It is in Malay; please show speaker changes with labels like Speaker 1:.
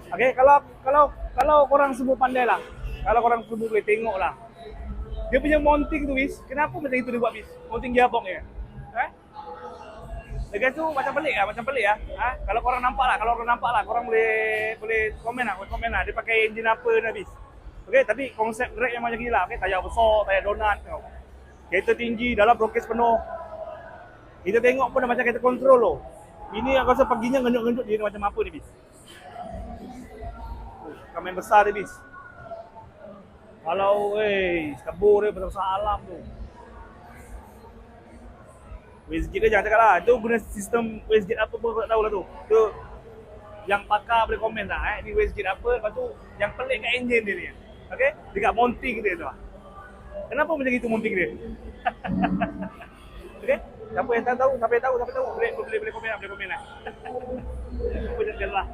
Speaker 1: Okay, kalau korang semua pandai lah. Kalau korang semua boleh tengok lah. Dia punya mounting tu, Bis. Kenapa macam itu dia buat, Bis? Mounting gearbox ni. Eh? Lepas tu macam pelik lah, macam pelik lah. Ha? Kalau korang nampak lah, korang boleh komen lah, Dia pakai enjin apa ni, Bis? Okay, tapi konsep drag yang macam gini lah. Okay, tayar besar, tayar donat. Tau. Kereta tinggi, dalam brokes penuh. Kita tengok pun dah macam kereta kontrol loh. Ini aku rasa paginya ngenjuk-ngenjuk dia macam apa ni, Bis? Kamen besar dia, Bis. Kalau, kabur dia besar alam tu. Wastegate dia jangan cakap lah. Itu guna sistem wastegate apa pun aku tak tahu lah tu. Tu yang pakar boleh komen lah. Ni wastegate apa. Lepas tu yang pelik kat enjin dia ni. Okay? Dekat mounting dia tu lah. Kenapa macam itu mounting dia? Okay? Siapa yang tahu? Boleh komen lah. Boleh komen lah. Apa je lah.